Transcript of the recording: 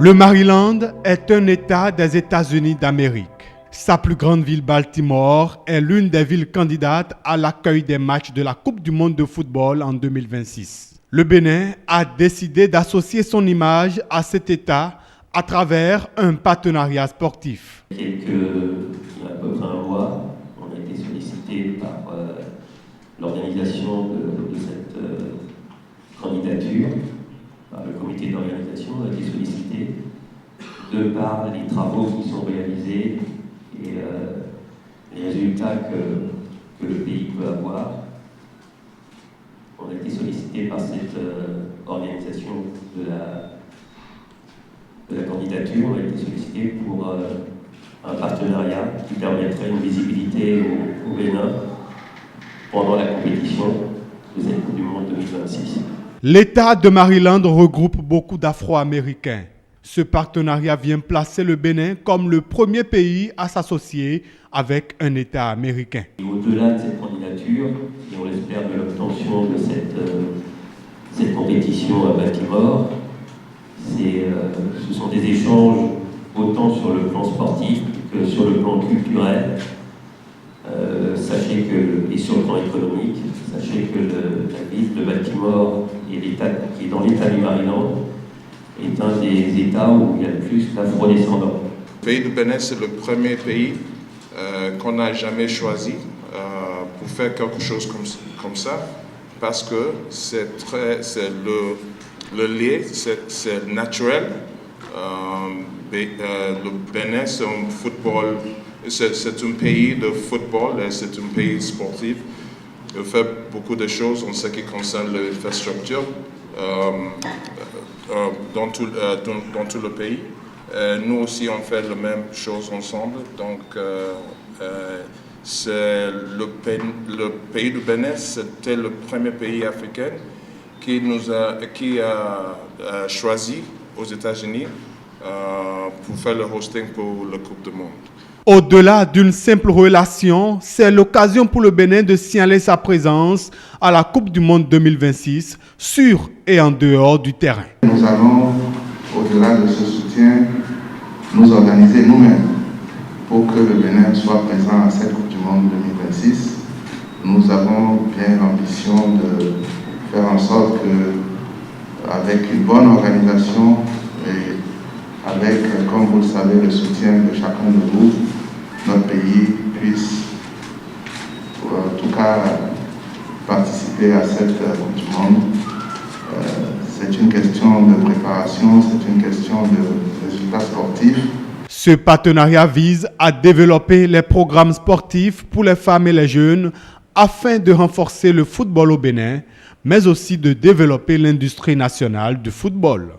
Le Maryland est un État des États-Unis d'Amérique. Sa plus grande ville, Baltimore, est l'une des villes candidates à l'accueil des matchs de la Coupe du monde de football en 2026. Le Bénin a décidé d'associer son image à cet État à travers un partenariat sportif. Il y a à peu près un mois, on a été sollicité par l'organisation de cette candidature, par le comité d'organisation, on a été sollicité de par les travaux qui sont réalisés et les résultats que le pays peut avoir. On a été sollicité par cette organisation de la candidature, on a été sollicité pour un partenariat qui permettrait une visibilité au Bénin pendant la compétition de cette Coupe du Monde 2026. L'État de Maryland regroupe beaucoup d'Afro-Américains. Ce partenariat vient placer le Bénin comme le premier pays à s'associer avec un État américain. Et au-delà de cette candidature, et on l'espère de l'obtention de cette compétition à Baltimore, ce sont des échanges autant sur le plan sportif que sur le plan culturel. Sachez que, et sur le plan économique, sachez que la ville de Baltimore et l'État, qui est dans l'État du Maryland, est un des États où il y a le plus d'afro-descendants. Le pays du Bénin, c'est le premier pays qu'on n'a jamais choisi pour faire quelque chose comme ça, parce que le lait, c'est naturel. Le Bénin, c'est un football. C'est un pays de football et c'est un pays sportif. Il fait beaucoup de choses en ce qui concerne l'infrastructure dans tout le pays. Nous aussi, on fait la même chose ensemble. Donc, le pays du Bénin, c'était le premier pays africain qui a choisi aux États-Unis pour faire le hosting pour la Coupe du Monde. Au-delà d'une simple relation, c'est l'occasion pour le Bénin de signaler sa présence à la Coupe du Monde 2026 sur et en dehors du terrain. Nous allons, au-delà de ce soutien, nous organiser nous-mêmes pour que le Bénin soit présent à cette Coupe du Monde 2026. Nous avons bien l'ambition de faire en sorte que, avec une bonne organisation et avec, comme vous le savez, le soutien de chacun de vous, notre pays puisse, en tout cas, participer à cette Coupe du Monde. C'est une question de préparation, c'est une question de résultats sportifs. Ce partenariat vise à développer les programmes sportifs pour les femmes et les jeunes afin de renforcer le football au Bénin, mais aussi de développer l'industrie nationale du football.